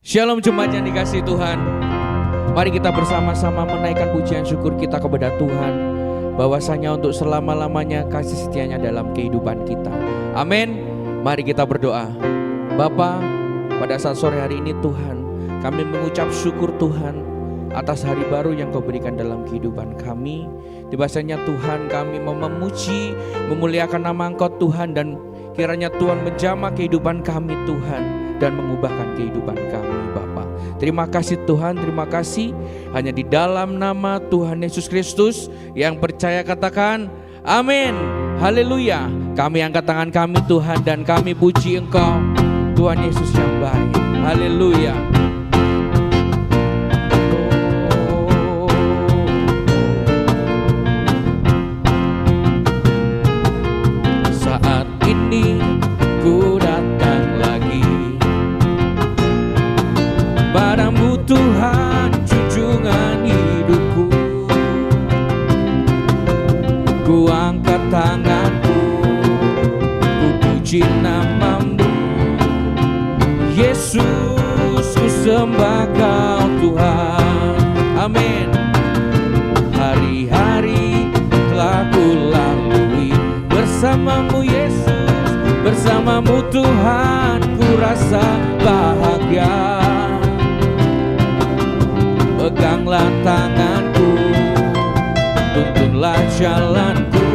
Shalom jemaat yang dikasihi Tuhan. Mari kita bersama-sama menaikkan pujian syukur kita kepada Tuhan, bahwasanya untuk selama-lamanya kasih setianya dalam kehidupan kita. Amin. Mari kita berdoa. Bapa, pada saat sore hari ini Tuhan, kami mengucap syukur Tuhan atas hari baru yang Kau berikan dalam kehidupan kami. Bahwasanya Tuhan, kami mau memuji, memuliakan nama Engkau Tuhan, dan kiranya Tuhan menjamah kehidupan kami Tuhan, dan mengubahkan kehidupan kami Bapa. Terima kasih Tuhan, terima kasih. Hanya di dalam nama Tuhan Yesus Kristus yang percaya katakan amin. Haleluya. Kami angkat tangan kami Tuhan, dan kami puji Engkau Tuhan Yesus yang baik. Haleluya. Saat ini ku datang lagi padamu Tuhan, junjungan hidupku. Ku angkat tanganku, ku puji namamu Yesus, ku sembah Kau Tuhan. Amin. Hari-hari telah ku lalui bersamamu Yesus, bersamamu Tuhan, ku rasa bahagia. Peganglah tanganku, tuntunlah jalanku,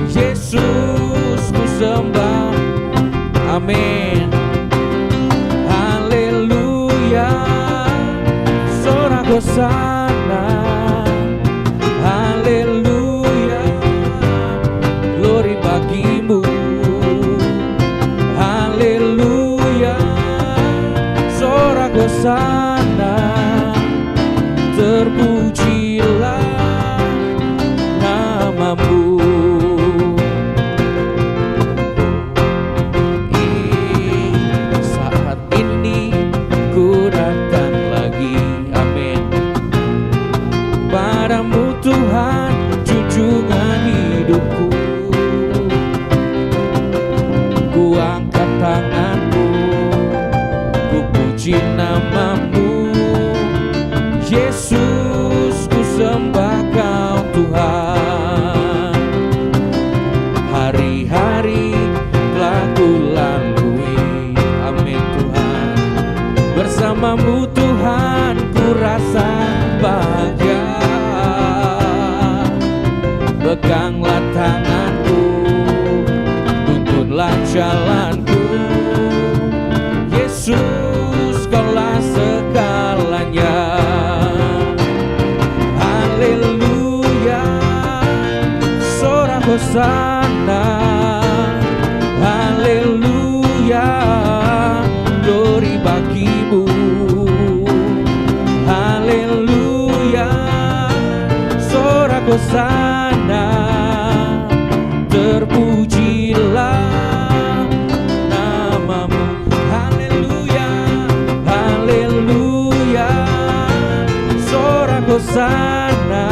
Yesus ku sembah. Amin. Haleluya. Sorak hosana. Haleluya. Glory bagimu. Haleluya. Sorak hosana. Terpujilah namamu. Saat ini ku datang lagi, amin, padamu Tuhan, junjungan hidupku. Ku angkat tanganku, ku puji namamu Yesus, ku sembah Kau Tuhan. Hari-hari telah ku lalui, amin Tuhan, bersamamu Tuhan, ku rasa bahagia. Peganglah tanganku, tuntunlah jalanku, Yesus, Kaulah segalanya. Haleluya. Sorak hosana. Haleluya. Glory bagimu. Haleluya. Sorak hosana. Terpujilah namamu. Haleluya. Haleluya. Sorak hosana.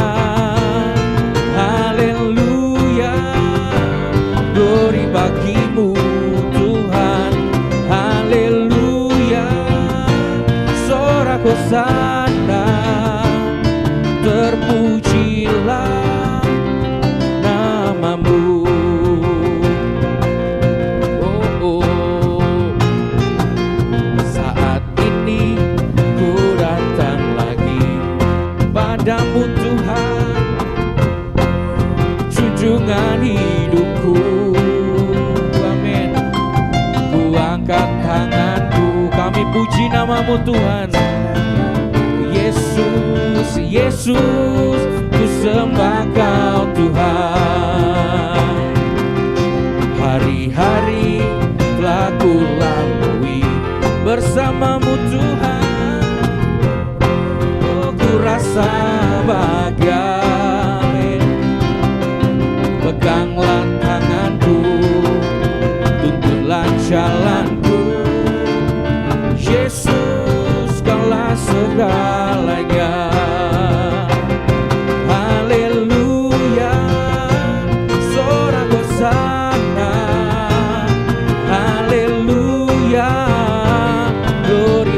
Haleluya. Glory bagimu Tuhan. Haleluya. Sorak hosana. Terpujilah namamu. Oh, oh. Saat ini ku datang lagi padamu Tuhan, junjungan hidupku. Amin. Ku angkat tanganku, kami puji namamu Tuhan. Yesus, Yesus, ku sembah Kau Tuhan. Hari-hari telah ku lalui bersamamu Tuhan. Oh, ku rasa bahagia. Amin. Peganglah tanganku, tuntunlah jalanku, Yesus, Kaulah segalanya. Haleluya. Sorak hosana. Haleluya. Glory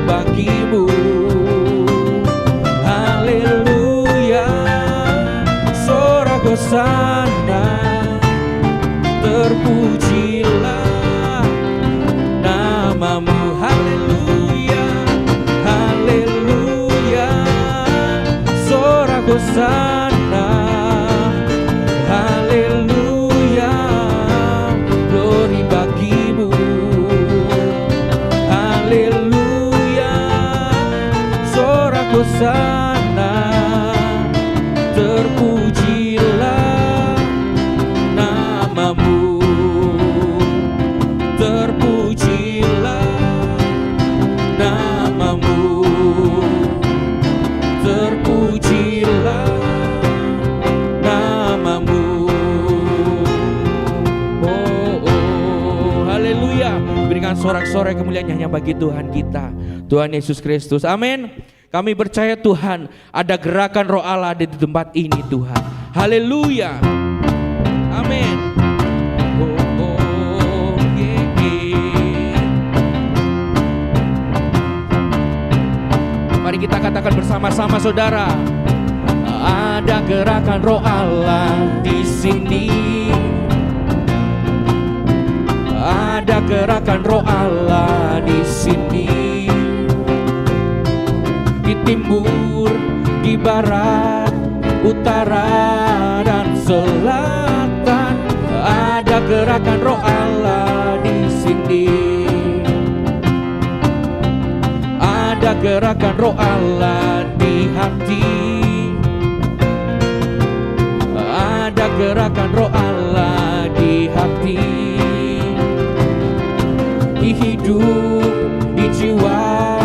Haleluya. Berikan sorak-sorai kemuliaan hanya bagi Tuhan kita, Tuhan Yesus Kristus. Amin. Kami percaya Tuhan ada gerakan Roh Allah di tempat ini Tuhan. Haleluya. Amin. Mari kita katakan bersama-sama saudara. Ada gerakan Roh Allah di sini. Ada gerakan Roh Allah di sini. Di timur, di barat, utara dan selatan. Ada gerakan Roh Allah di sini. Ada gerakan Roh Allah di hati. Ada gerakan Roh Allah di hati, di hidup, di jiwa,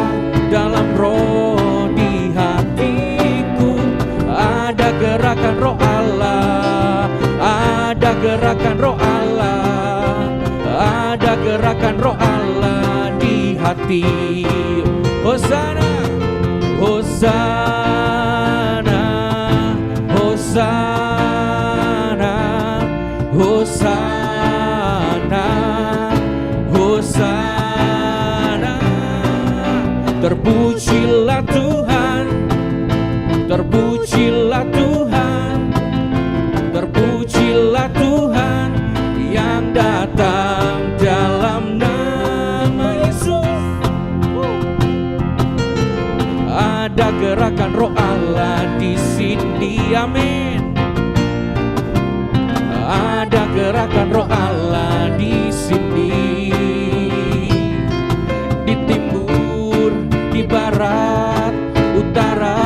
dalam roh, di hatiku. Ada gerakan Roh Allah. Ada gerakan Roh Allah. Ada gerakan Roh Allah di hati. Hosana, Hosana, Hosana, Hosana, Hosana. Terpujilah Tuhan, terpujilah Tuhan, terpujilah Tuhan yang datang dalam nama Yesus. Ada gerakan Roh Allah di sini, amin. Ada gerakan Roh Allah di sini. Di timur, di barat, utara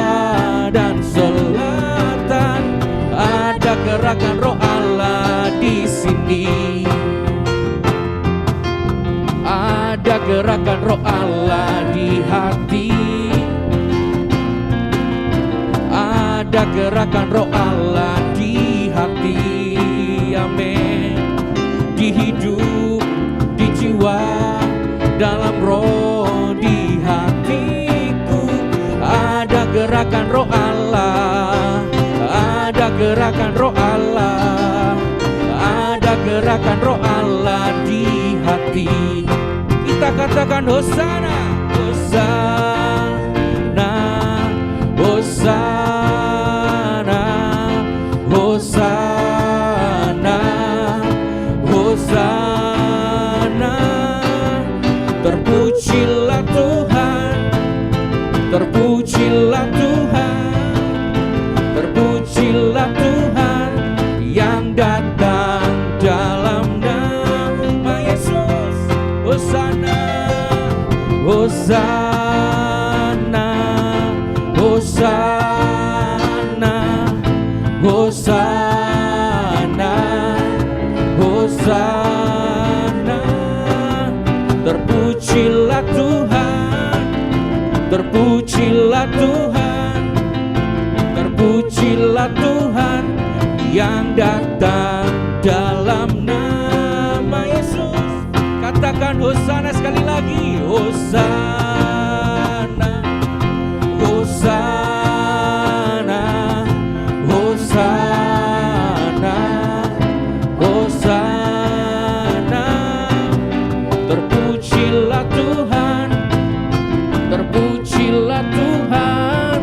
dan selatan. Ada gerakan Roh Allah di sini. Ada gerakan Roh Allah di hati. Ada gerakan Roh Allah di hati, amin. Di hidup, di jiwa, dalam roh, di hatiku. Ada gerakan Roh Allah. Ada gerakan Roh Allah. Ada gerakan Roh Allah di hati. Kita katakan Hosana, Hosana, Hosana, Hosana, Hosana. Terpujilah Tuhan, terpujilah Tuhan, terpujilah Tuhan yang datang dalam nama Yesus. Hosana, Hosana, Hosana, Hosana, Hosana. Terpujilah Tuhan, terpujilah Tuhan, terpujilah Tuhan yang datang dalam nama Yesus. Katakan Hosana sekali lagi. Hosana, Hosana, Hosana, Hosana. Terpujilah Tuhan, terpujilah Tuhan,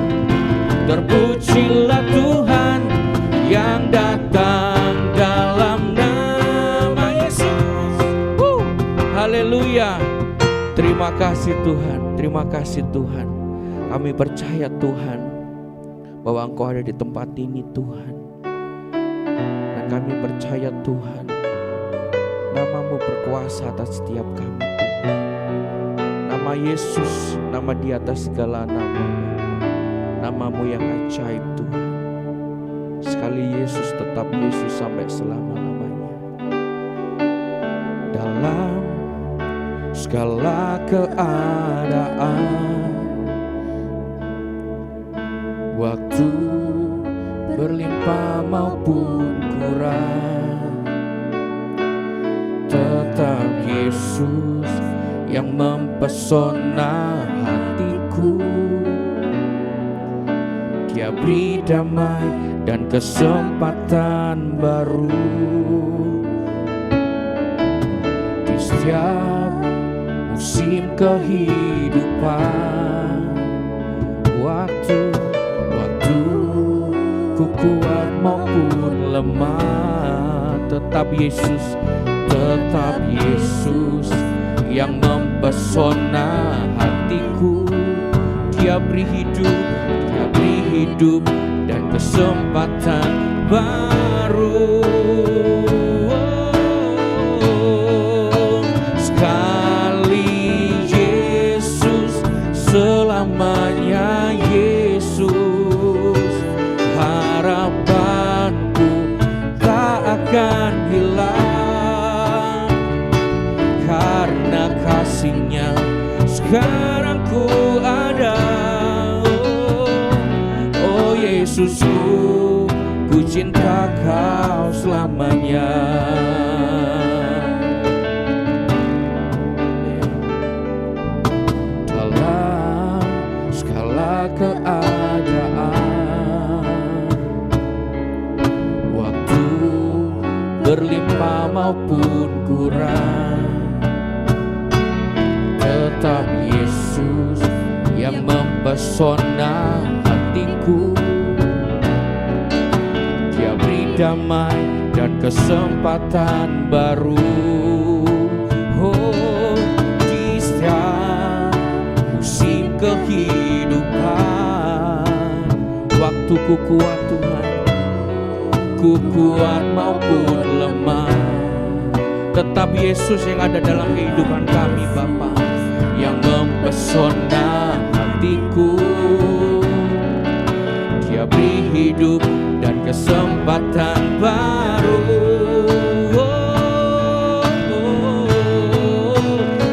terpujilah Tuhan yang datang dalam nama Yesus. Haleluya. Terima kasih Tuhan, terima kasih Tuhan. Kami percaya Tuhan bahwa Engkau ada di tempat ini Tuhan. Dan kami percaya Tuhan, nama-Mu berkuasa atas setiap kami Tuhan. Nama Yesus, nama di atas segala nama. Nama-Mu yang ajaib Tuhan. Sekali Yesus tetap Yesus sampai selama-lamanya. Dalam segala keadaan, waktu berlimpah maupun kurang, tetap Yesus yang mempesona hatiku. Dia beri damai dan kesempatan baru di setiap musim kehidupan. Waktu ku kuat maupun lemah, tetap Yesus yang mempesona hatiku. Dia beri hidup dan kesempatan baru. Sekali Yesus, selamanya Yesus. Harapanku tak akan hilang, karena kasih-Nya sekarang ku ada. Oh Yesusku, ku cinta Kau selamanya. Dalam segala keadaan, waktu berlimpah maupun kurang, tetap Yesus yang mempesona hatiku. Dia beri damai dan kesempatan baru. Oh, di setiap musim kehidupan, waktuku kuat Tuhan, ku kuat maupun lemah, tetap Yesus yang ada dalam kehidupan kami Bapa, yang mempesona hatiku. Dia beri hidup dan kesempatan baru.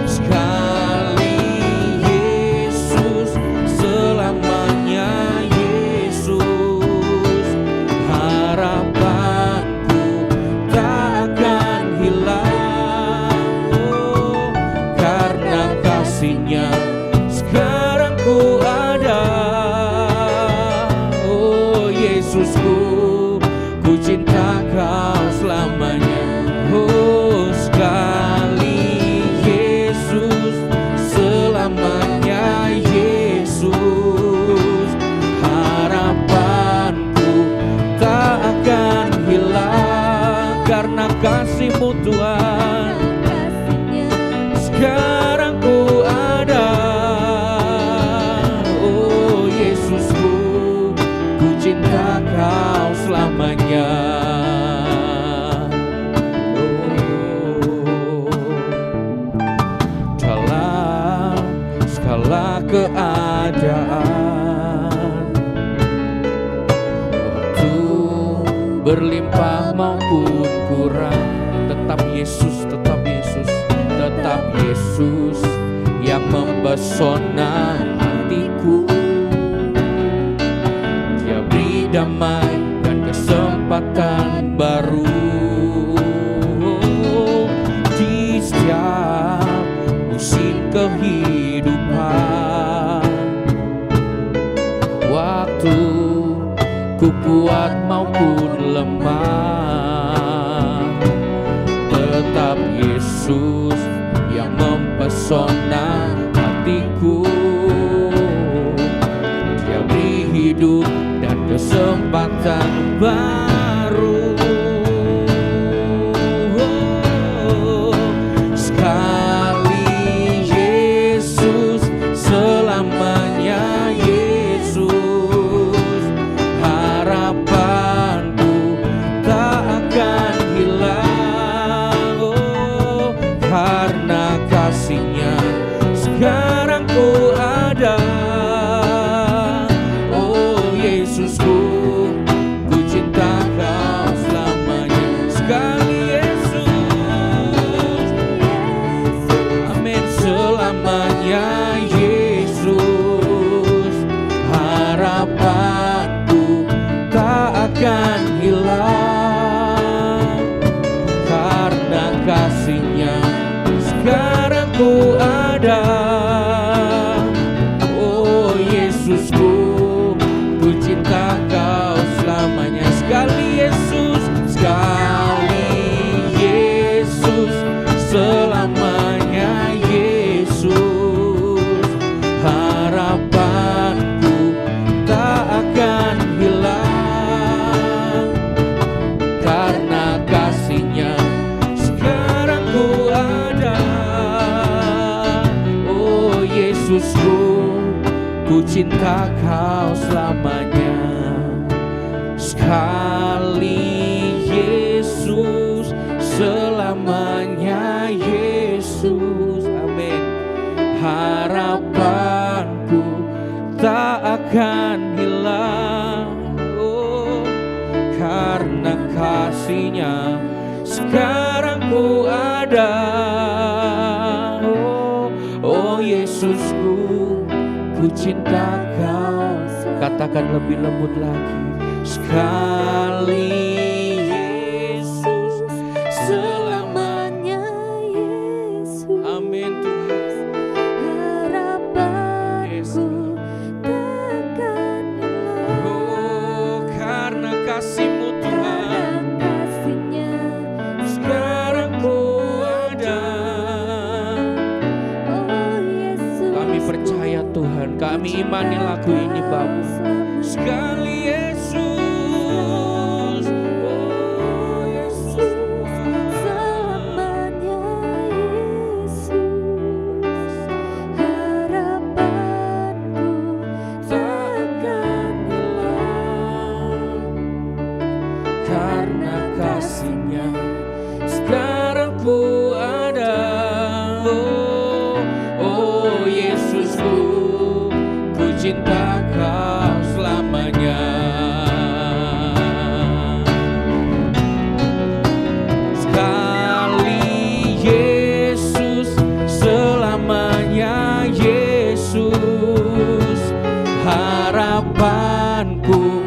Sekali Yesus, selamanya Yesus. Harapanku tak akan hilang, karena kasih-Nya sekarang ku ada. Oh Yesusku, ku cinta Kau selamanya. Oh sekali Yesus, selamanya Yesus. Harapanku tak akan hilang, karena kasih-Mu Tuhan sekarang ku ada. Oh Yesusku, ku cinta Kau selamanya. Dalam segala keadaan, waktu berlimpah maupun kurang, tetap Yesus yang mempesona hatiku. Dia beri damai dan kesempatan baru di setiap musim kehidupan. Waktu ku kuat maupun lemah, tetap Yesus yang mempesona hatiku. Dia beri hidup dan kesempatan baru. Sekali Yesus, selamanya Yesus. Harapanku tak akan hilang, karena kasih-Nya sekarang ku ada. Oh Yesusku, ku cinta Kau selamanya. Sekali Yesus, amin, selamanya Yesus. Harapanku tak akan hilang, karena kasih-Nya ku ada. Oh Yesusku, ku cinta Kau selamanya. Sekali Yesus, sekali Yesus, selamanya Yesus. Harapanku tak akan hilang, karena kasih-Nya sekarang ku ada. Oh Yesusku, ku cinta Kau selamanya. Sekali Yesus, selamanya Yesus. Amin. Harapanku tak akan hilang, oh, karena kasih-Nya sekarang ku ada. Oh Yesusku, ku cinta Kau. Katakan lebih lembut lagi. Sekali Yesus, selamanya Yesus. Amin Tuhan. Harapanku takkan hilang, oh, karena kasih-Mu Tuhan. Kasih-Nya sekarang ku ada. Oh Yesus, kami percaya Tuhan, kami imani lagu ini Bapa. Sekali Yesus, oh Yesus, selamanya Yesus. Harapanku takkan hilang, karena kasih-Nya sekarang ku ada. Oh Yesusku, ku cinta Kau selamanya. Sekali Yesus, selamanya Yesus. Harapanku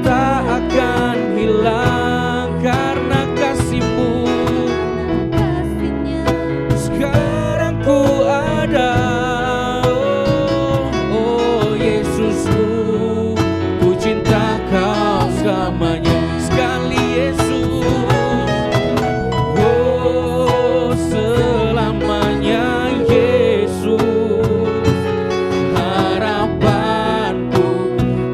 tak akan hilang, karena kasih-Mu. Kasih-Nya sekarang ku ada. Oh Yesusku, ku cinta Kau selamanya. Sekali Yesus, oh selamanya Yesus. Harapanku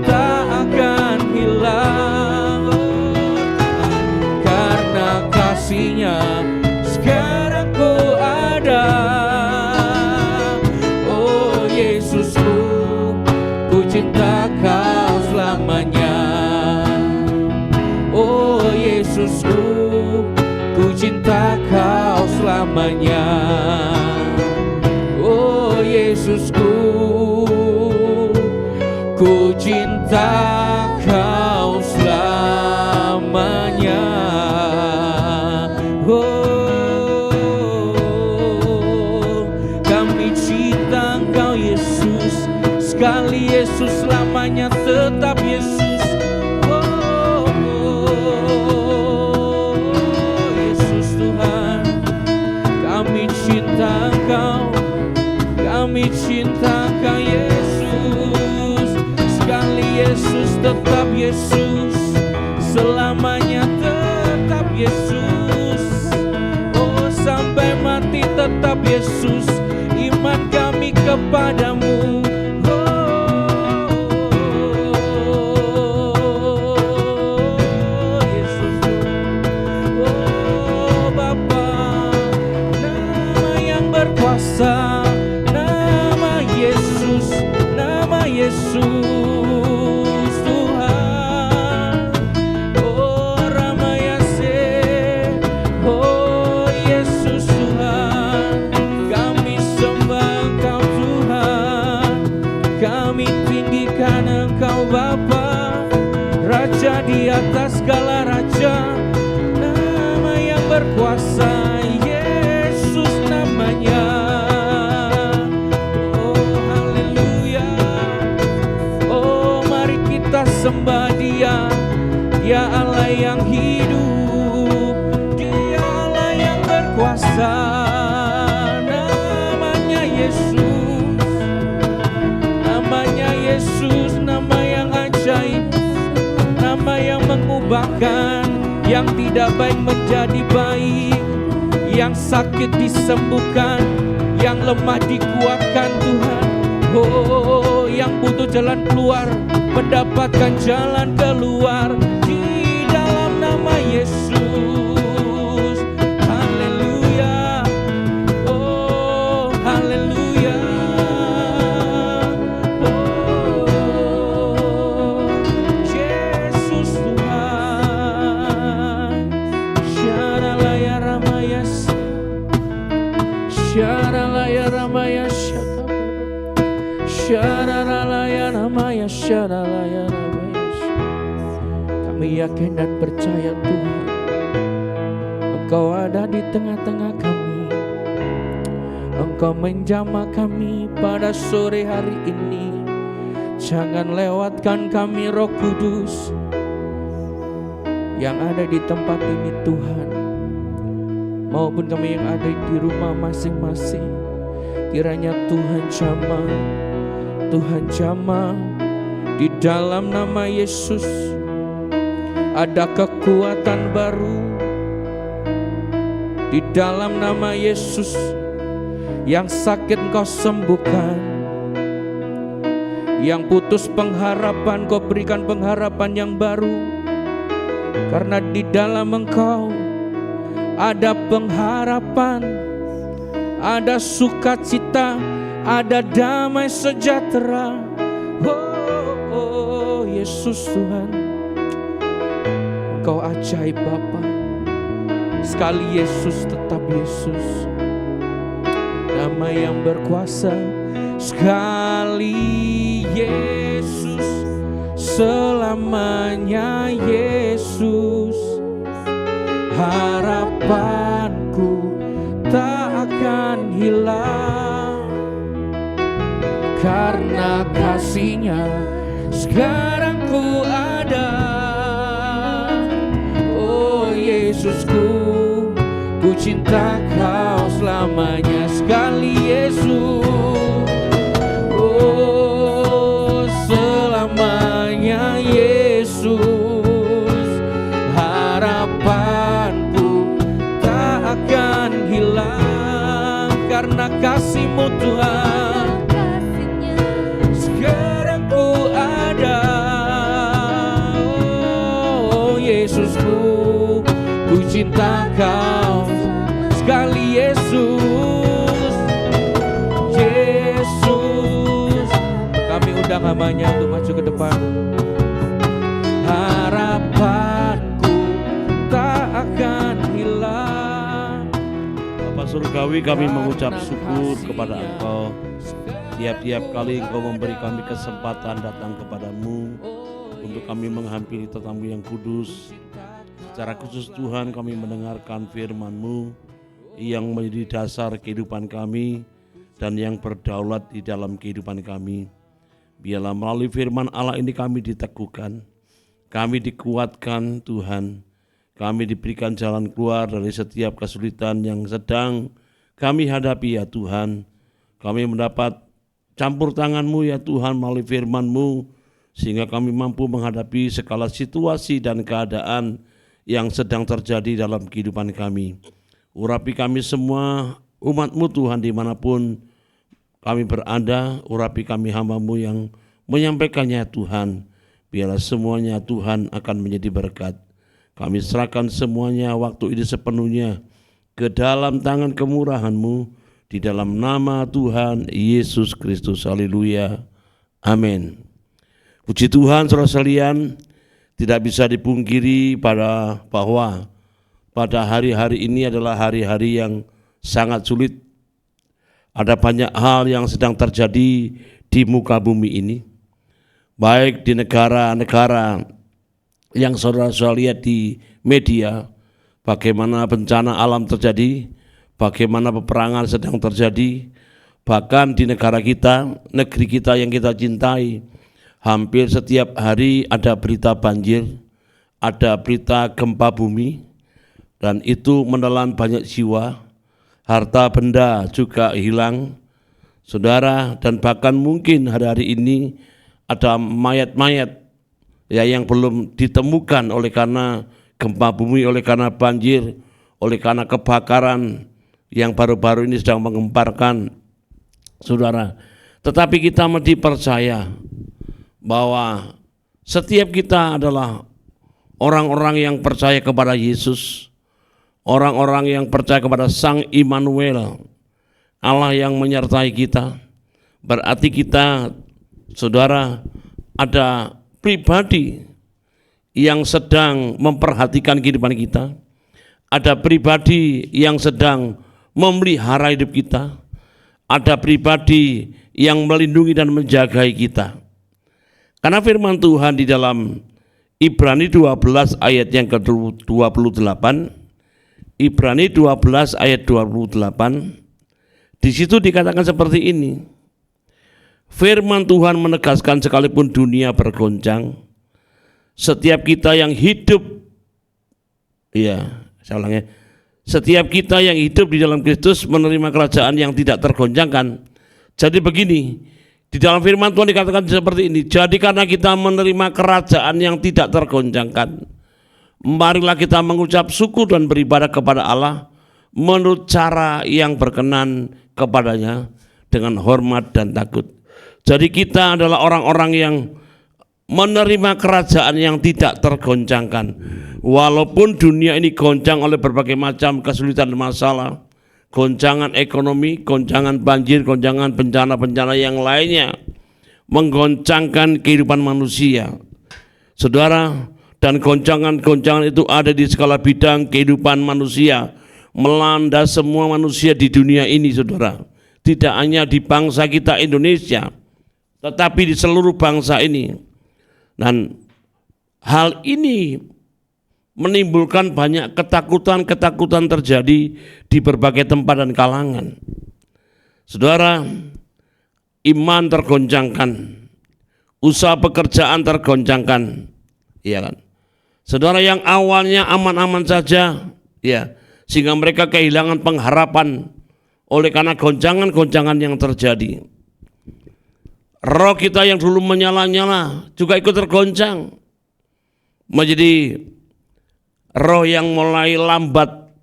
tak akan hilang, karena kasih-Nya sekarang ku ada. Oh Yesusku, ku cinta Kau selamanya. Oh Yesusku, ku cinta Kau selamanya. Oh Yesusku, ku cinta Kau selamanya. Oh, kami cinta Engkau Yesus. Sekali Yesus, selamanya tetap Yesus. Oh, Yesus Tuhan, kami cinta Engkau, kami cinta Engkau Yesus. Sekali Yesus, tetap Yesus, selamanya tetap Yesus. Oh sampai mati tetap Yesus, iman kami kepadamu. Nama Yesus, nama Yesus Tuhan. Oh Ramayase, oh Yesus Tuhan, kami sembah Engkau Tuhan, kami tinggikan Engkau Bapa, Raja di atas segala raja, nama yang berkuasa, Yesus namanya. tidak baik menjadi baik, yang sakit disembuhkan, yang lemah dikuatkan Tuhan. Oh, yang butuh jalan keluar mendapatkan jalan keluar di dalam nama Yesus. Haleluya. Oh, haleluya. Oh, Yesus Tuhan. Syaralaya ramayas. Syaralaya ramayas. Syaralaya ramayas. Syaralaya ramayas. Kami yakin dan percaya Tuhan, Engkau ada di tengah-tengah kami. Engkau menjamah kami pada sore hari ini. Jangan lewatkan kami Roh Kudus yang ada di tempat ini Tuhan, maupun kami yang ada di rumah masing-masing. Kiranya Tuhan jamah, Tuhan jamah di dalam nama Yesus. Ada kekuatan baru di dalam nama Yesus. Yang sakit Engkau sembuhkan, yang putus pengharapan Kau berikan pengharapan yang baru. Karena di dalam Engkau ada pengharapan, ada sukacita, ada damai sejahtera. Oh, Yesus Tuhan, Engkau ajaib Bapa. Sekali Yesus tetap Yesus, nama yang berkuasa. Sekali Yesus, selamanya Yesus. Harapanku tak akan hilang, karena kasih-Nya sekarang ku ada. Oh Yesusku, ku cinta Kau selamanya. Sekali Yesus, oh selamanya Yesus. Harapanku tak akan hilang, karena kasih-Mu Tuhan sekarang ku ada. Oh Yesusku, ku cinta Kau sekali Yesus. Yesus, kami undang hamba-Nya untuk maju ke depan. Harapanku tak akan hilang. Bapa Surgawi, kami mengucap syukur kepada Engkau. Tiap-tiap kali Engkau memberi kami kesempatan datang kepadamu untuk kami menghampiri tetamu yang kudus. Secara khusus Tuhan, kami mendengarkan firman-Mu yang menjadi dasar kehidupan kami dan yang berdaulat di dalam kehidupan kami. Biarlah melalui firman Allah ini kami diteguhkan, kami dikuatkan Tuhan, kami diberikan jalan keluar dari setiap kesulitan yang sedang kami hadapi ya Tuhan. Kami mendapat campur tangan-Mu ya Tuhan melalui firman-Mu, sehingga kami mampu menghadapi segala situasi dan keadaan yang sedang terjadi dalam kehidupan kami. Urapi kami semua umat-Mu Tuhan dimanapun kami berada, urapi kami hamba-Mu yang menyampaikannya Tuhan. Biarlah semuanya Tuhan akan menjadi berkat. Kami serahkan semuanya waktu ini sepenuhnya ke dalam tangan kemurahan-Mu, di dalam nama Tuhan Yesus Kristus. Haleluya. Amin. Puji Tuhan, saudara sekalian, tidak bisa dipungkiri bahwa pada hari-hari ini adalah hari-hari yang sangat sulit. Ada banyak hal yang sedang terjadi di muka bumi ini, baik di negara-negara yang saudara lihat di media, bagaimana bencana alam terjadi, bagaimana peperangan sedang terjadi, bahkan di negara kita, negeri kita yang kita cintai, hampir setiap hari ada berita banjir, ada berita gempa bumi, dan itu menelan banyak jiwa, harta benda juga hilang, saudara, dan bahkan mungkin hari-hari ini ada mayat-mayat ya yang belum ditemukan oleh karena gempa bumi, oleh karena banjir, oleh karena kebakaran yang baru-baru ini sedang menggemparkan saudara. Tetapi kita mesti percaya bahwa setiap kita adalah orang-orang yang percaya kepada Yesus, orang-orang yang percaya kepada Sang Immanuel, Allah yang menyertai kita. Berarti kita, saudara, ada pribadi yang sedang memperhatikan kehidupan kita, ada pribadi yang sedang memelihara hidup kita, ada pribadi yang melindungi dan menjagai kita. Karena firman Tuhan di dalam Ibrani 12 ayat yang ke-28, Ibrani 12 ayat 28, di situ dikatakan seperti ini. Firman Tuhan menegaskan sekalipun dunia bergoncang, setiap kita yang hidup, saya ulangi, setiap kita yang hidup di dalam Kristus menerima kerajaan yang tidak tergoncangkan. Jadi begini, di dalam firman Tuhan dikatakan seperti ini. Jadi karena kita menerima kerajaan yang tidak tergoncangkan, marilah kita mengucap syukur dan beribadah kepada Allah menurut cara yang berkenan kepadanya dengan hormat dan takut. Jadi kita adalah orang-orang yang menerima kerajaan yang tidak tergoncangkan. Walaupun dunia ini goncang oleh berbagai macam kesulitan dan masalah, goncangan ekonomi, goncangan banjir, goncangan bencana-bencana yang lainnya menggoncangkan kehidupan manusia, saudara, dan goncangan-goncangan itu ada di segala bidang kehidupan manusia, melanda semua manusia di dunia ini, saudara. Tidak hanya di bangsa kita Indonesia, tetapi di seluruh bangsa ini. Dan hal ini menimbulkan banyak ketakutan-ketakutan terjadi di berbagai tempat dan kalangan. Saudara, iman tergoncangkan, usaha pekerjaan tergoncangkan, iya kan? Saudara, yang awalnya aman-aman saja, ya, sehingga mereka kehilangan pengharapan oleh karena goncangan-goncangan yang terjadi. Roh kita yang dulu menyala-nyala juga ikut tergoncang, menjadi roh yang mulai lambat,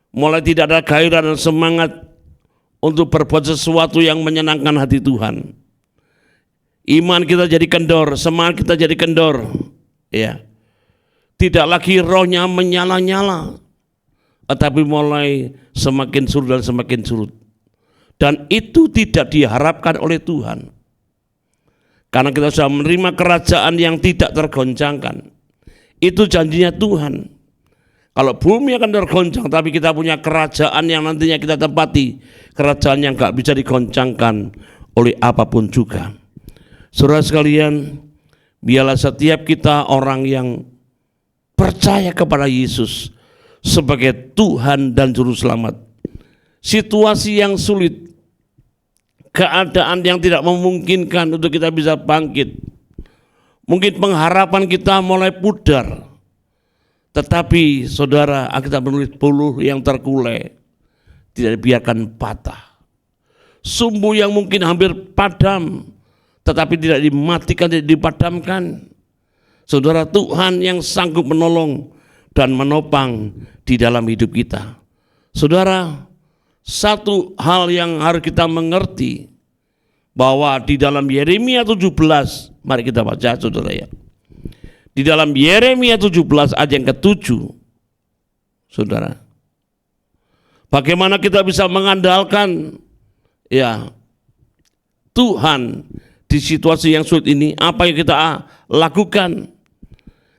mulai tidak ada gairah dan semangat untuk berbuat sesuatu yang menyenangkan hati Tuhan. Iman kita jadi kendor, semangat kita jadi kendor, ya. Tidak lagi rohnya menyala-nyala, tetapi mulai semakin surut dan semakin surut. Dan itu tidak diharapkan oleh Tuhan. Karena kita sudah menerima kerajaan yang tidak tergoncangkan. Itu janjinya Tuhan. Kalau bumi akan tergoncang, tapi kita punya kerajaan yang nantinya kita tempati, kerajaan yang gak bisa digoncangkan oleh apapun juga. Saudara sekalian, biarlah setiap kita orang yang percaya kepada Yesus sebagai Tuhan dan Juru Selamat. Situasi yang sulit, keadaan yang tidak memungkinkan untuk kita bisa bangkit, mungkin pengharapan kita mulai pudar. Tetapi saudara, kita menulis buluh yang terkulai tidak dibiarkan patah. Sumbu yang mungkin hampir padam, tetapi tidak dimatikan, tidak dipadamkan. Saudara, Tuhan yang sanggup menolong dan menopang di dalam hidup kita. Saudara, satu hal yang harus kita mengerti, bahwa di dalam Yeremia 17, mari kita baca, saudara, ya. Di dalam Yeremia 17 ayat yang ke-7, saudara, bagaimana kita bisa mengandalkan, ya, Tuhan di situasi yang sulit ini, apa yang kita lakukan?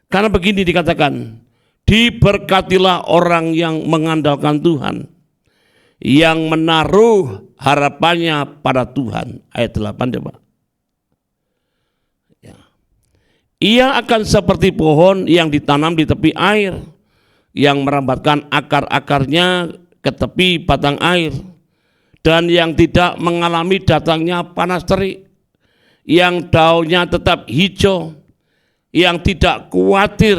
Karena begini dikatakan, diberkatilah orang yang mengandalkan Tuhan, yang menaruh harapannya pada Tuhan. Ayat 8, coba. Ya. Ia akan seperti pohon yang ditanam di tepi air, yang merambatkan akar-akarnya ke tepi batang air, dan yang tidak mengalami datangnya panas terik, yang daunnya tetap hijau, yang tidak khawatir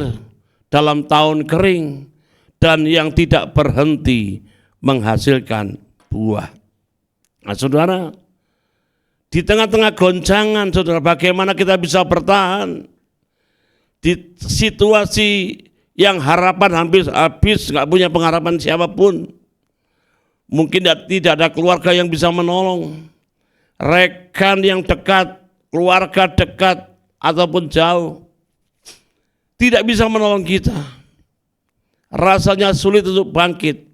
dalam tahun kering, dan yang tidak berhenti menghasilkan buah. Nah, saudara, di tengah-tengah goncangan, saudara, bagaimana kita bisa bertahan di situasi yang harapan hampir habis, nggak punya pengharapan siapapun. Mungkin tidak ada keluarga yang bisa menolong, rekan yang dekat, keluarga dekat ataupun jauh, tidak bisa menolong kita. Rasanya sulit untuk bangkit.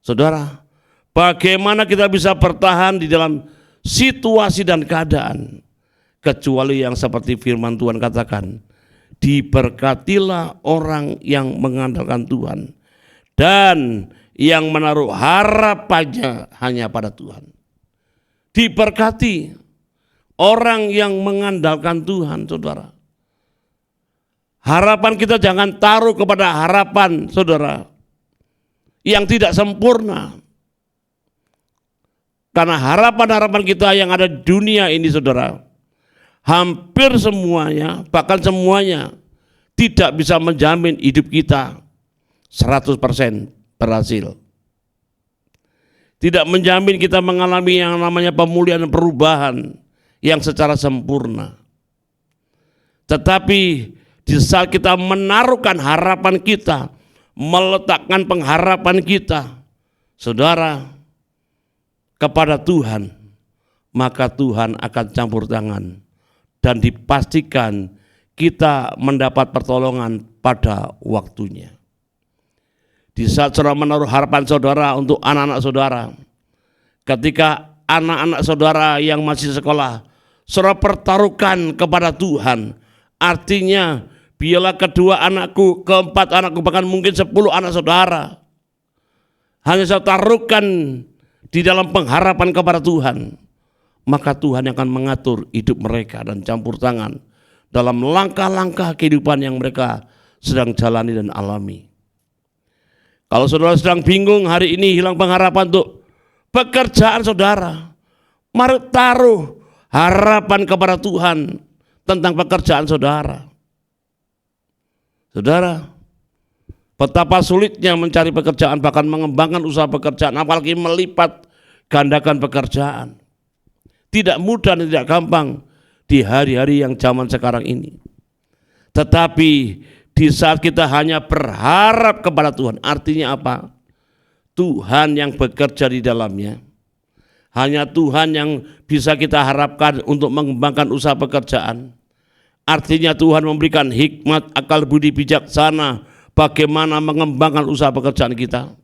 Saudara, bagaimana kita bisa bertahan di dalam situasi dan keadaan? Kecuali yang seperti firman Tuhan katakan, diberkatilah orang yang mengandalkan Tuhan dan yang menaruh harapannya hanya pada Tuhan. Diberkati orang yang mengandalkan Tuhan, saudara. Harapan kita jangan taruh kepada harapan, saudara, yang tidak sempurna. Karena harapan-harapan kita yang ada di dunia ini, saudara, hampir semuanya, bahkan semuanya tidak bisa menjamin hidup kita 100% berhasil. Tidak menjamin kita mengalami yang namanya pemulihan dan perubahan yang secara sempurna. Tetapi di saat kita menaruhkan harapan kita, meletakkan pengharapan kita, saudara, kepada Tuhan, maka Tuhan akan campur tangan dan dipastikan kita mendapat pertolongan pada waktunya. Di saat saudara menaruh harapan saudara untuk anak-anak saudara, ketika anak-anak saudara yang masih sekolah, saudara pertaruhkan kepada Tuhan, artinya biarlah kedua anakku, keempat anakku, bahkan mungkin 10 anak saudara, hanya saya taruhkan di dalam pengharapan kepada Tuhan, maka Tuhan yang akan mengatur hidup mereka dan campur tangan dalam langkah-langkah kehidupan yang mereka sedang jalani dan alami. Kalau saudara sedang bingung hari ini, hilang pengharapan untuk pekerjaan saudara, mari taruh harapan kepada Tuhan tentang pekerjaan saudara. Saudara, betapa sulitnya mencari pekerjaan, bahkan mengembangkan usaha pekerjaan, apalagi melipat gandakan pekerjaan. Tidak mudah dan tidak gampang di hari-hari yang zaman sekarang ini. Tetapi di saat kita hanya berharap kepada Tuhan, artinya apa? Tuhan yang bekerja di dalamnya. Hanya Tuhan yang bisa kita harapkan untuk mengembangkan usaha pekerjaan. Artinya Tuhan memberikan hikmat, akal budi bijaksana bagaimana mengembangkan usaha pekerjaan kita.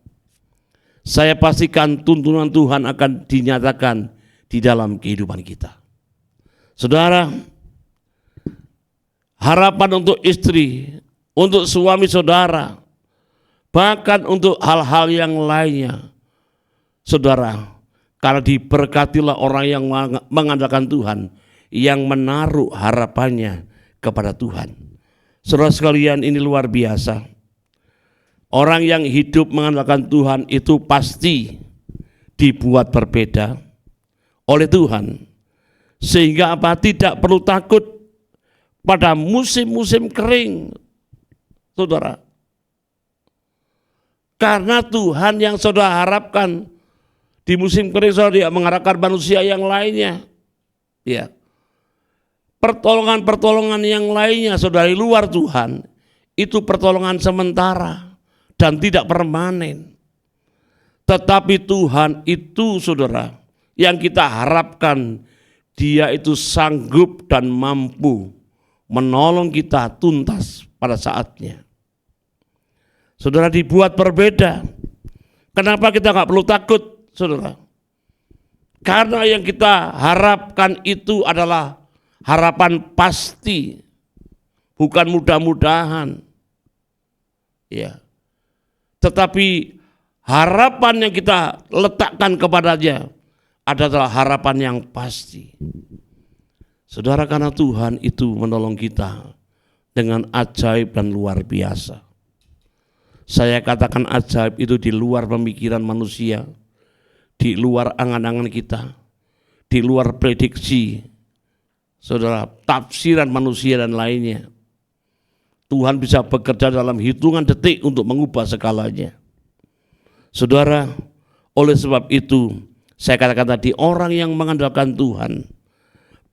Saya pastikan tuntunan Tuhan akan dinyatakan di dalam kehidupan kita. Saudara, harapan untuk istri, untuk suami saudara, bahkan untuk hal-hal yang lainnya, saudara, karena diberkatilah orang yang mengandalkan Tuhan, yang menaruh harapannya kepada Tuhan. Saudara sekalian, ini luar biasa. Orang yang hidup mengandalkan Tuhan itu pasti dibuat berbeda oleh Tuhan. Sehingga apa? Tidak perlu takut pada musim-musim kering, saudara. Karena Tuhan yang saudara harapkan di musim kering, saudara tidak mengharapkan manusia yang lainnya. Ya. Pertolongan-pertolongan yang lainnya, saudara, di luar Tuhan, itu pertolongan sementara dan tidak permanen. Tetapi Tuhan itu, saudara, yang kita harapkan, Dia itu sanggup dan mampu menolong kita tuntas pada saatnya. Saudara, dibuat berbeda. Kenapa kita nggak perlu takut, saudara? Karena yang kita harapkan itu adalah harapan pasti, bukan mudah-mudahan. Ya. Tetapi harapan yang kita letakkan kepadanya adalah harapan yang pasti. Saudara, karena Tuhan itu menolong kita dengan ajaib dan luar biasa. Saya katakan ajaib itu di luar pemikiran manusia, di luar angan-angan kita, di luar prediksi, saudara, tafsiran manusia dan lainnya. Tuhan bisa bekerja dalam hitungan detik untuk mengubah segalanya. Saudara, oleh sebab itu, saya katakan tadi, orang yang mengandalkan Tuhan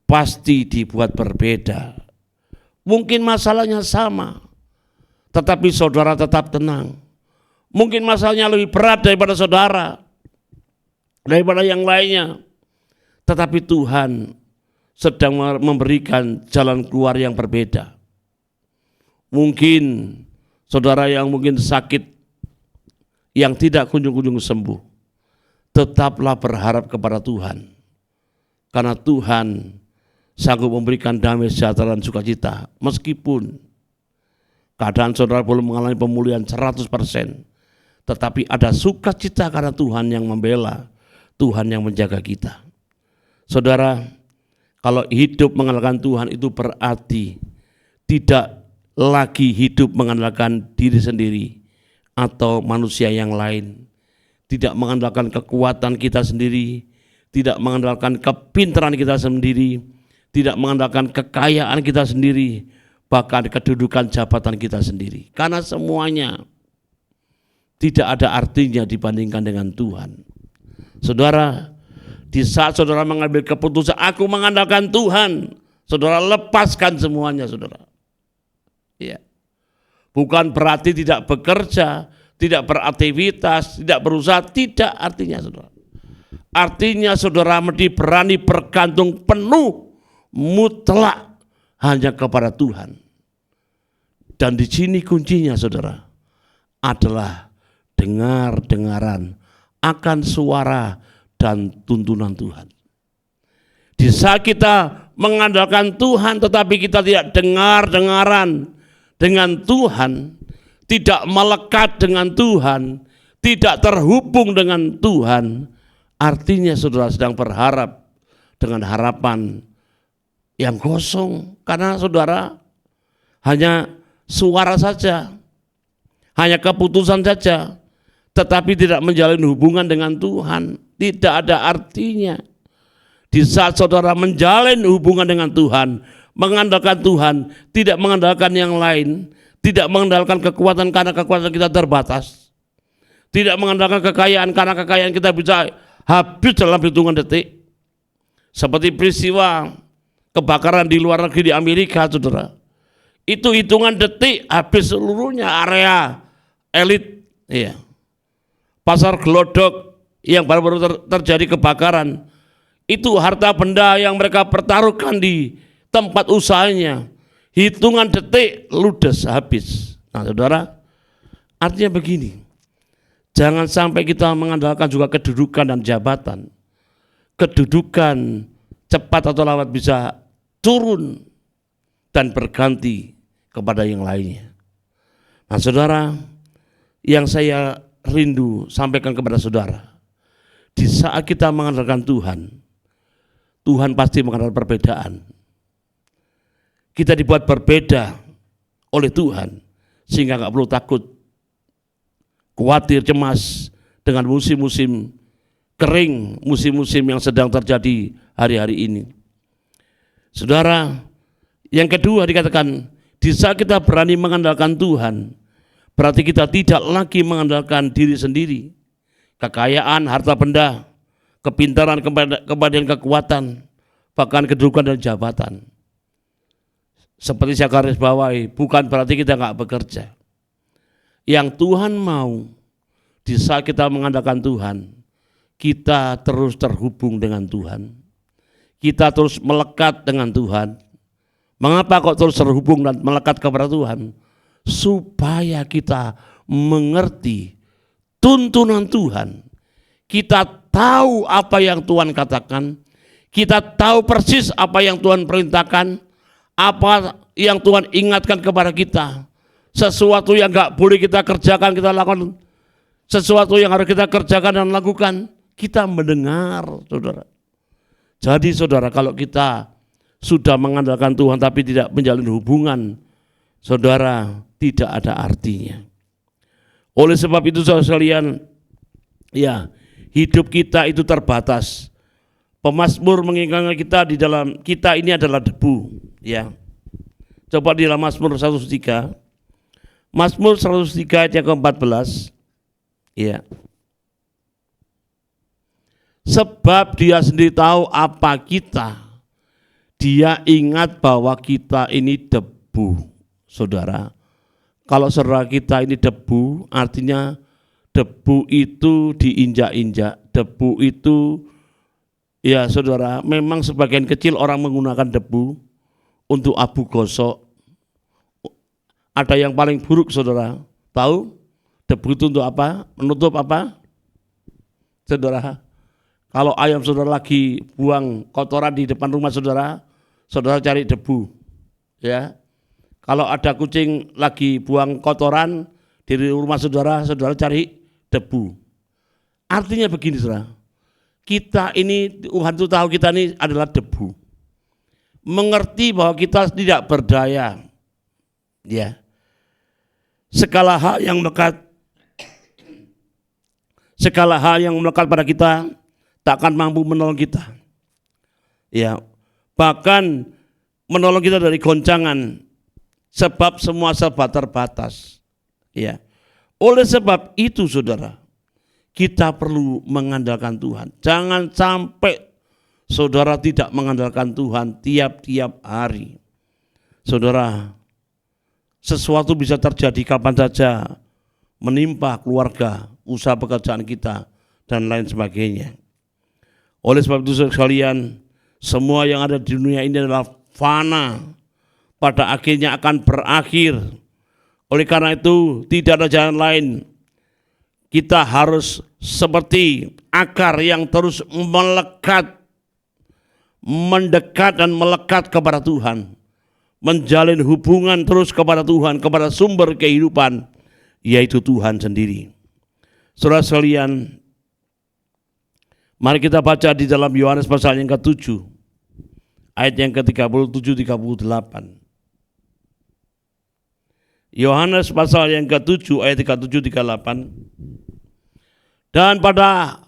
pasti dibuat berbeda. Mungkin masalahnya sama, tetapi saudara tetap tenang. Mungkin masalahnya lebih berat daripada saudara, daripada yang lainnya, tetapi Tuhan sedang memberikan jalan keluar yang berbeda. Mungkin saudara yang mungkin sakit, yang tidak kunjung-kunjung sembuh, tetaplah berharap kepada Tuhan. Karena Tuhan sanggup memberikan damai sejahtera dan sukacita. Meskipun keadaan saudara belum mengalami pemulihan 100%, tetapi ada sukacita karena Tuhan yang membela, Tuhan yang menjaga kita. Saudara, kalau hidup mengandalkan Tuhan itu berarti tidak lagi hidup mengandalkan diri sendiri atau manusia yang lain, tidak mengandalkan kekuatan kita sendiri, tidak mengandalkan kepintaran kita sendiri, tidak mengandalkan kekayaan kita sendiri, bahkan kedudukan jabatan kita sendiri. Karena semuanya tidak ada artinya dibandingkan dengan Tuhan. Saudara, di saat saudara mengambil keputusan, aku mengandalkan Tuhan, saudara lepaskan semuanya, saudara. Ya. Bukan berarti tidak bekerja, tidak beraktivitas, tidak berusaha, tidak artinya saudara. Artinya saudara mesti berani bergantung penuh, mutlak hanya kepada Tuhan. Dan di sini kuncinya saudara adalah dengar-dengaran akan suara dan tuntunan Tuhan. Di saat kita mengandalkan Tuhan tetapi kita tidak dengar-dengaran dengan Tuhan, tidak melekat dengan Tuhan, tidak terhubung dengan Tuhan, artinya saudara sedang berharap dengan harapan yang kosong, karena saudara hanya suara saja, hanya keputusan saja, tetapi tidak menjalin hubungan dengan Tuhan, tidak ada artinya. Di saat saudara menjalin hubungan dengan Tuhan, mengandalkan Tuhan, tidak mengandalkan yang lain, tidak mengandalkan kekuatan karena kekuatan kita terbatas, tidak mengandalkan kekayaan karena kekayaan kita bisa habis dalam hitungan detik. Seperti peristiwa kebakaran di luar negeri di Amerika, saudara, itu hitungan detik habis seluruhnya area elit, ya. Pasar gelodok yang baru-baru terjadi kebakaran, itu harta benda yang mereka pertaruhkan di tempat usahanya, hitungan detik ludes habis. Nah saudara, artinya begini, jangan sampai kita mengandalkan juga kedudukan dan jabatan. Kedudukan cepat atau lambat bisa turun dan berganti kepada yang lainnya. Nah saudara, yang saya rindu sampaikan kepada saudara, di saat kita mengandalkan Tuhan, Tuhan pasti mengandalkan perbedaan. Kita dibuat berbeda oleh Tuhan sehingga nggak perlu takut, khawatir, cemas dengan musim-musim kering, musim-musim yang sedang terjadi hari-hari ini. Saudara, yang kedua dikatakan, di saat kita berani mengandalkan Tuhan, berarti kita tidak lagi mengandalkan diri sendiri, kekayaan, harta benda, kepintaran, kemudian kekuatan, bahkan kedudukan dan jabatan. Seperti saya garis bawahi, bukan berarti kita nggak bekerja. Yang Tuhan mau, di saat kita mengandalkan Tuhan, kita terus terhubung dengan Tuhan. Kita terus melekat dengan Tuhan. Mengapa kok terus terhubung dan melekat kepada Tuhan? Supaya kita mengerti tuntunan Tuhan. Kita tahu apa yang Tuhan katakan. Kita tahu persis apa yang Tuhan perintahkan. Apa yang Tuhan ingatkan kepada kita. Sesuatu yang gak boleh kita kerjakan, kita lakukan. Sesuatu yang harus kita kerjakan dan lakukan, kita mendengar, saudara. Jadi saudara, kalau kita sudah mengandalkan Tuhan tapi tidak menjalin hubungan, saudara, tidak ada artinya. Oleh sebab itu saudara sekalian, ya, hidup kita itu terbatas. Pemazmur mengingatkan kita di dalam kita ini adalah debu, ya. Coba di dalam Mazmur 103. Mazmur 103 ayat yang ke-14. Ya. Sebab dia sendiri tahu apa kita. Dia ingat bahwa kita ini debu, saudara. Kalau saudara kita ini debu, artinya debu itu diinjak-injak. Debu itu, ya saudara, memang sebagian kecil orang menggunakan debu untuk abu gosok. Ada yang paling buruk saudara, tahu? Debu itu untuk apa? Menutup apa? Saudara, kalau ayam saudara lagi buang kotoran di depan rumah saudara, saudara cari debu. Ya. Kalau ada kucing lagi buang kotoran di rumah saudara, saudara cari debu. Artinya begini saudara, kita ini, Tuhan itu tahu kita ini adalah debu. Mengerti bahwa kita tidak berdaya. Ya. Segala hal yang melekat pada kita tak akan mampu menolong kita. Ya, bahkan menolong kita dari goncangan, sebab semua serba terbatas. Ya, oleh sebab itu saudara, kita perlu mengandalkan Tuhan. Jangan sampai saudara tidak mengandalkan Tuhan tiap-tiap hari. Saudara, sesuatu bisa terjadi kapan saja, menimpa keluarga, usaha pekerjaan kita, dan lain sebagainya. Oleh sebab itu sekalian, semua yang ada di dunia ini adalah fana, pada akhirnya akan berakhir. Oleh karena itu tidak ada jalan lain, kita harus seperti akar yang terus mendekat dan melekat kepada Tuhan, menjalin hubungan terus kepada Tuhan, kepada sumber kehidupan, yaitu Tuhan sendiri. Saudara sekalian, mari kita baca di dalam Yohanes pasal yang ke-7, ayat yang ke-37-38. Yohanes pasal yang ke-7, ayat 37-38. Dan pada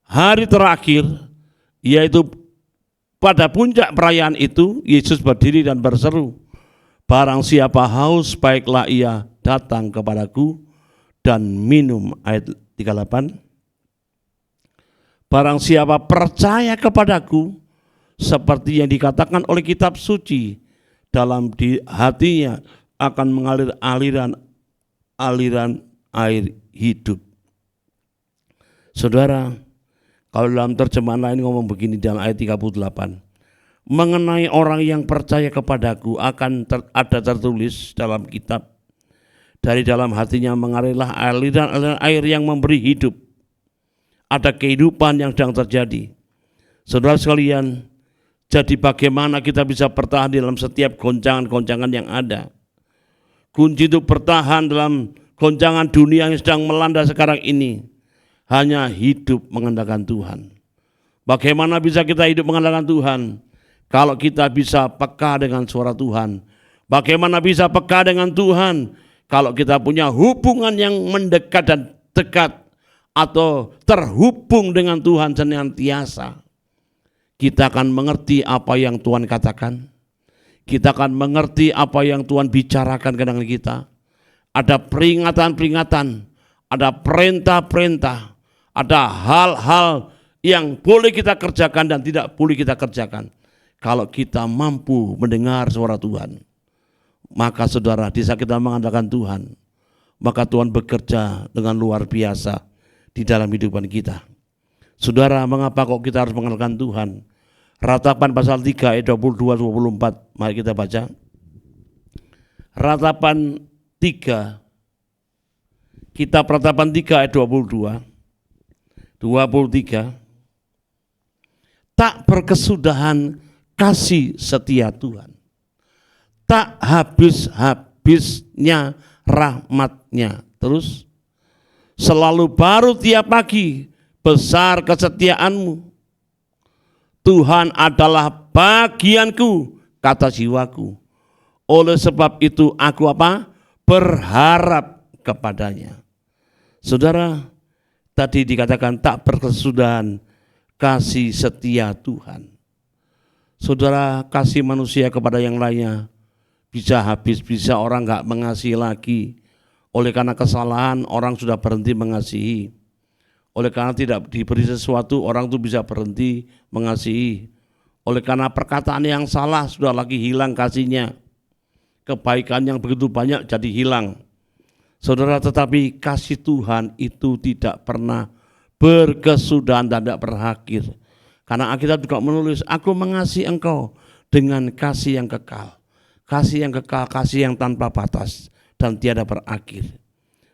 hari terakhir, yaitu pada puncak perayaan itu, Yesus berdiri dan berseru, barang siapa haus, baiklah ia datang kepadaku dan minum. Ayat 38. Barang siapa percaya kepadaku, seperti yang dikatakan oleh kitab suci, dalam di hatinya akan mengalir aliran air hidup. Saudara, kalau dalam terjemahan lain ngomong begini dalam ayat 38. Mengenai orang yang percaya kepadaku akan ada tertulis dalam kitab, dari dalam hatinya mengalirlah aliran air yang memberi hidup. Ada kehidupan yang sedang terjadi. Saudara sekalian, jadi bagaimana kita bisa bertahan dalam setiap goncangan-goncangan yang ada? Kunci untuk bertahan dalam goncangan dunia yang sedang melanda sekarang ini hanya hidup mengandalkan Tuhan. Bagaimana bisa kita hidup mengandalkan Tuhan? Kalau kita bisa peka dengan suara Tuhan. Bagaimana bisa peka dengan Tuhan? Kalau kita punya hubungan yang mendekat dan dekat, atau terhubung dengan Tuhan senantiasa, kita akan mengerti apa yang Tuhan katakan. Kita akan mengerti apa yang Tuhan bicarakan dengan kita. Ada peringatan-peringatan, ada perintah-perintah, ada hal-hal yang boleh kita kerjakan dan tidak boleh kita kerjakan. Kalau kita mampu mendengar suara Tuhan, maka saudara, di saat kita mengandalkan Tuhan, maka Tuhan bekerja dengan luar biasa di dalam kehidupan kita. Saudara, mengapa kok kita harus mengandalkan Tuhan? Ratapan pasal 3 ayat 22-24, mari kita baca. Ratapan 3, kitab Ratapan 3 ayat 22, 23. Tak berkesudahan kasih setia Tuhan, tak habis-habisnya rahmatnya, terus selalu baru tiap pagi, besar kesetiaanmu. Tuhan adalah bagianku, kata jiwaku. Oleh sebab itu aku apa? Berharap kepadanya. Saudara, tadi dikatakan tak berkesudahan kasih setia Tuhan. Saudara, kasih manusia kepada yang lainnya bisa habis, bisa orang gak mengasihi lagi. Oleh karena kesalahan orang sudah berhenti mengasihi. Oleh karena tidak diberi sesuatu orang itu bisa berhenti mengasihi. Oleh karena perkataan yang salah sudah lagi hilang kasihnya. Kebaikan yang begitu banyak jadi hilang. Saudara, tetapi kasih Tuhan itu tidak pernah berkesudahan dan tidak berakhir. Karena Alkitab juga menulis, aku mengasihi engkau dengan kasih yang kekal. Kasih yang kekal, kasih yang tanpa batas dan tiada berakhir.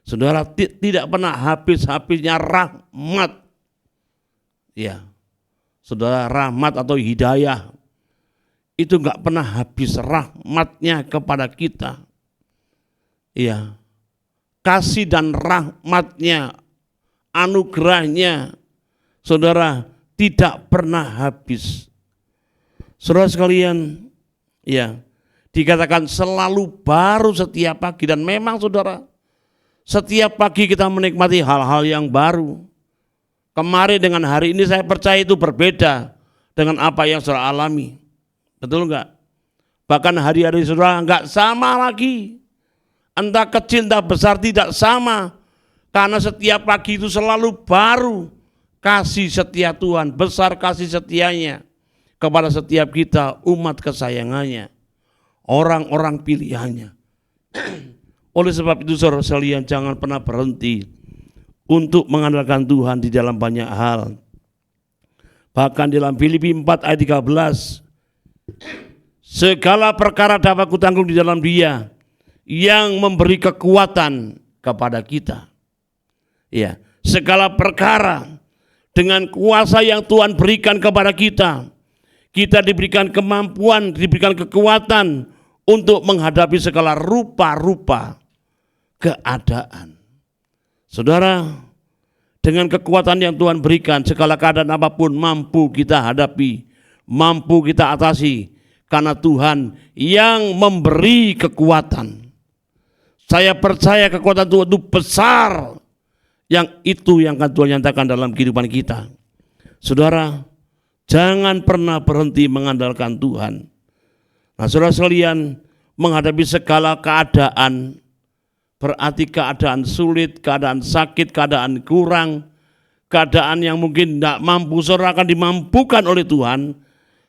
Saudara, tidak pernah habis-habisnya rahmat. Ya, saudara, rahmat atau hidayah itu enggak pernah habis rahmatnya kepada kita. Ya, kasih dan rahmatnya, anugerahnya, saudara, tidak pernah habis. Saudara sekalian, ya, dikatakan selalu baru setiap pagi. Dan memang saudara, setiap pagi kita menikmati hal-hal yang baru. Kemarin dengan hari ini saya percaya itu berbeda dengan apa yang saudara alami. Betul enggak? Bahkan hari-hari saudara enggak sama lagi. Entah kecil entah besar tidak sama. Karena setiap pagi itu selalu baru. Kasih setia Tuhan, besar kasih setianya kepada setiap kita, umat kesayangannya, orang-orang pilihannya. Oleh sebab itu saudara sekalian, jangan pernah berhenti untuk mengandalkan Tuhan di dalam banyak hal. Bahkan dalam Filipi 4 ayat 13, segala perkara dapat kutanggung di dalam Dia yang memberi kekuatan kepada kita. Ya, segala perkara dengan kuasa yang Tuhan berikan kepada kita, kita diberikan kemampuan, diberikan kekuatan untuk menghadapi segala rupa-rupa keadaan. Saudara, dengan kekuatan yang Tuhan berikan, segala keadaan apapun mampu kita hadapi, mampu kita atasi, karena Tuhan yang memberi kekuatan. Saya percaya kekuatan Tuhan itu besar, yang akan Tuhan nyatakan dalam kehidupan kita. Saudara, jangan pernah berhenti mengandalkan Tuhan. Nah, saudara sekalian, menghadapi segala keadaan, berarti keadaan sulit, keadaan sakit, keadaan kurang, keadaan yang mungkin tidak mampu, saudara akan dimampukan oleh Tuhan,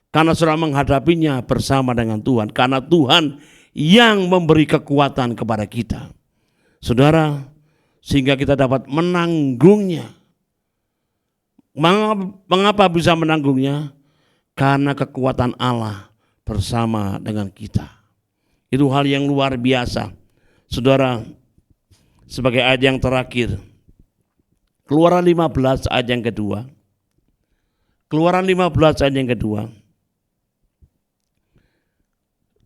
karena saudara menghadapinya bersama dengan Tuhan, karena Tuhan yang memberi kekuatan kepada kita. Saudara, sehingga kita dapat menanggungnya. Mengapa bisa menanggungnya? Karena kekuatan Allah bersama dengan kita. Itu hal yang luar biasa. Saudara, sebagai ayat yang terakhir, Keluaran 15 ayat yang kedua. Keluaran 15 ayat yang kedua.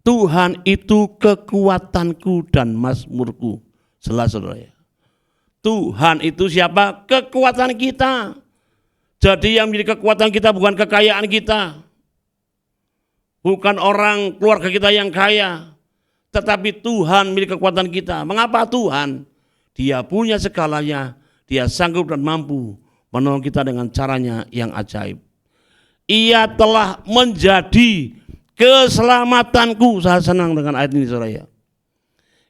Tuhan itu kekuatanku dan mazmurku. Jelas saudara ya. Tuhan itu siapa? Kekuatan kita. Jadi yang menjadi kekuatan kita bukan kekayaan kita. Bukan orang keluarga kita yang kaya. Tetapi Tuhan milik kekuatan kita. Mengapa Tuhan? Dia punya segalanya. Dia sanggup dan mampu menolong kita dengan caranya yang ajaib. Ia telah menjadi keselamatanku. Saya senang dengan ayat ini saudara ya.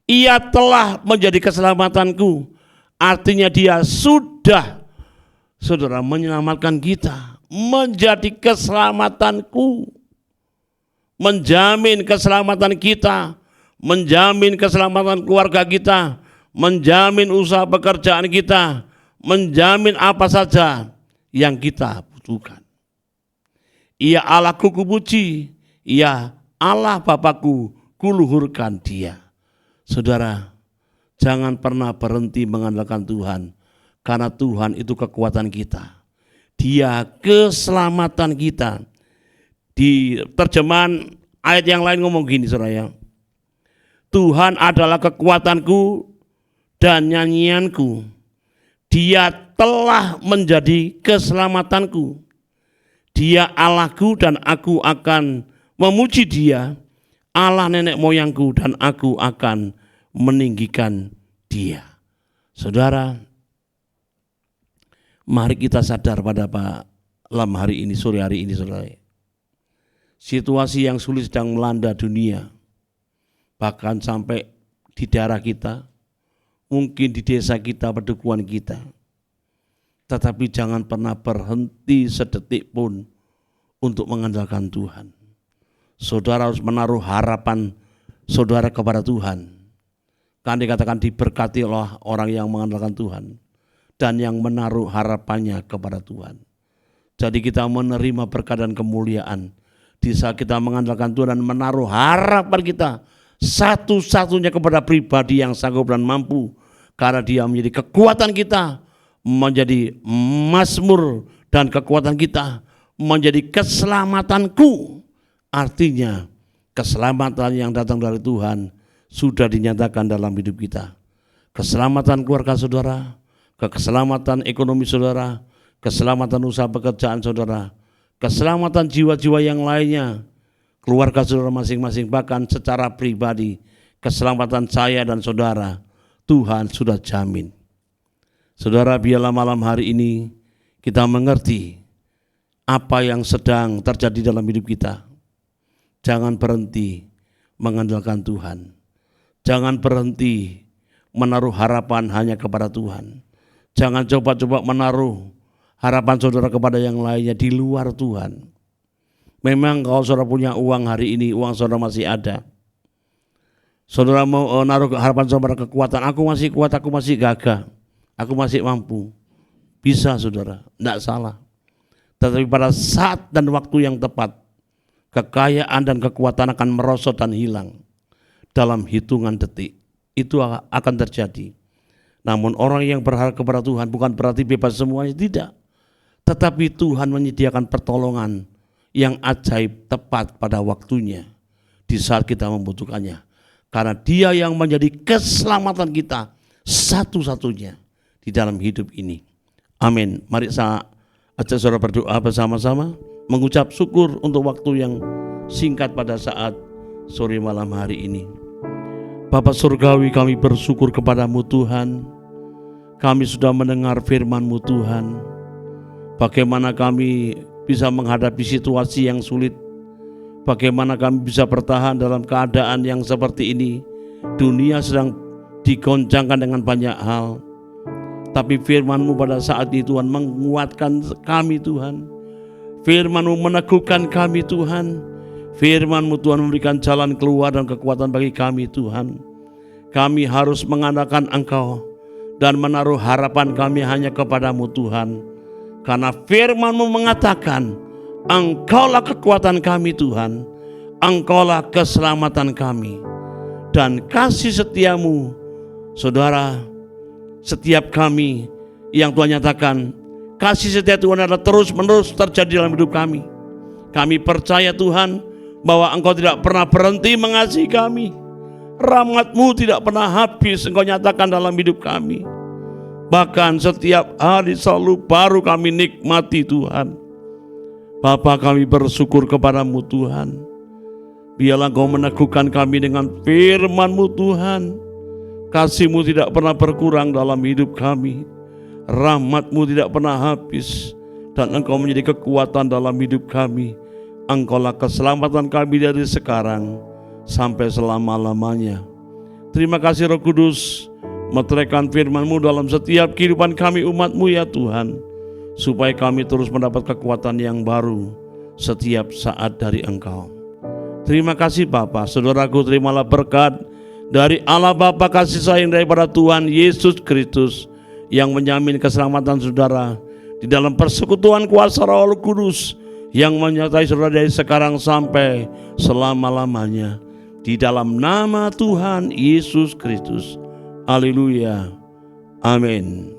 Ia telah menjadi keselamatanku. Artinya dia sudah, saudara, menyelamatkan kita, menjadi keselamatanku, menjamin keselamatan kita, menjamin keselamatan keluarga kita, menjamin usaha pekerjaan kita, menjamin apa saja yang kita butuhkan. Ia Allahku kupuji, ia Allah Bapakku, kuluhurkan dia. Saudara, jangan pernah berhenti mengandalkan Tuhan, karena Tuhan itu kekuatan kita. Dia keselamatan kita. Di terjemahan ayat yang lain ngomong gini saudara ya. Tuhan adalah kekuatanku dan nyanyianku. Dia telah menjadi keselamatanku. Dia Allahku dan aku akan memuji dia. Allah nenek moyangku dan aku akan meninggikan dia. Saudara, mari kita sadar pada malam hari ini, sore hari ini saudara. Situasi yang sulit sedang melanda dunia. Bahkan sampai di daerah kita, mungkin di desa kita, pedukuhan kita. Tetapi jangan pernah berhenti sedetik pun untuk mengandalkan Tuhan. Saudara harus menaruh harapan saudara kepada Tuhan. Kan dikatakan diberkatilah orang yang mengandalkan Tuhan dan yang menaruh harapannya kepada Tuhan. Jadi kita menerima berkat dan kemuliaan di saat kita mengandalkan Tuhan dan menaruh harapan kita satu-satunya kepada pribadi yang sanggup dan mampu, karena Dia menjadi kekuatan kita, menjadi mazmur dan kekuatan kita, menjadi keselamatanku. Artinya keselamatan yang datang dari Tuhan sudah dinyatakan dalam hidup kita. Keselamatan keluarga saudara, keselamatan ekonomi saudara, keselamatan usaha pekerjaan saudara, keselamatan jiwa-jiwa yang lainnya, keluarga saudara masing-masing, bahkan secara pribadi, keselamatan saya dan saudara, Tuhan sudah jamin. Saudara, biarlah malam hari ini kita mengerti apa yang sedang terjadi dalam hidup kita. Jangan berhenti mengandalkan Tuhan. Jangan berhenti menaruh harapan hanya kepada Tuhan. Jangan coba-coba menaruh harapan saudara kepada yang lainnya di luar Tuhan. Memang kalau saudara punya uang hari ini, uang saudara masih ada. Saudara mau naruh harapan saudara kekuatan, aku masih kuat, aku masih gagah, aku masih mampu. Bisa saudara, tidak salah. Tetapi pada saat dan waktu yang tepat, kekayaan dan kekuatan akan merosot dan hilang dalam hitungan detik. Itu akan terjadi. Namun orang yang berharap kepada Tuhan bukan berarti bebas semuanya, tidak. Tetapi Tuhan menyediakan pertolongan yang ajaib tepat pada waktunya di saat kita membutuhkannya. Karena Dia yang menjadi keselamatan kita satu-satunya di dalam hidup ini. Amin. Mari saya ajak saudara berdoa bersama-sama, mengucap syukur untuk waktu yang singkat pada saat sore malam hari ini. Bapa Surgawi, kami bersyukur kepadamu Tuhan. Kami sudah mendengar firman-Mu Tuhan. Bagaimana kami bisa menghadapi situasi yang sulit. Bagaimana kami bisa bertahan dalam keadaan yang seperti ini. Dunia sedang digoncangkan dengan banyak hal. Tapi firman-Mu pada saat itu Tuhan menguatkan kami Tuhan. Firman-Mu meneguhkan kami Tuhan. Firman-Mu Tuhan memberikan jalan keluar dan kekuatan bagi kami Tuhan. Kami harus mengandalkan Engkau dan menaruh harapan kami hanya kepadamu Tuhan. Karena firman-Mu mengatakan, Engkaulah kekuatan kami Tuhan, Engkaulah keselamatan kami. Dan kasih setiamu, saudara, setiap kami yang Tuhan nyatakan, kasih setia Tuhan adalah terus menerus terjadi dalam hidup kami. Kami percaya Tuhan bahwa Engkau tidak pernah berhenti mengasihi kami. Rahmat-Mu tidak pernah habis Engkau nyatakan dalam hidup kami. Bahkan setiap hari selalu baru kami nikmati Tuhan. Bapa, kami bersyukur kepadamu Tuhan. Biarlah Engkau meneguhkan kami dengan firman-Mu Tuhan. Kasih-Mu tidak pernah berkurang dalam hidup kami. Rahmat-Mu tidak pernah habis. Dan Engkau menjadi kekuatan dalam hidup kami. Engkaulah keselamatan kami dari sekarang sampai selama-lamanya. Terima kasih Roh Kudus, meteraikan firman-Mu dalam setiap kehidupan kami umat-Mu ya Tuhan, supaya kami terus mendapat kekuatan yang baru setiap saat dari Engkau. Terima kasih Bapa. Saudaraku, terimalah berkat dari Allah Bapa, kasih sayang daripada Tuhan Yesus Kristus yang menjamin keselamatan saudara di dalam persekutuan kuasa Roh Kudus yang menyertai saudara dari sekarang sampai selama-lamanya. Di dalam nama Tuhan Yesus Kristus. Haleluya. Amin.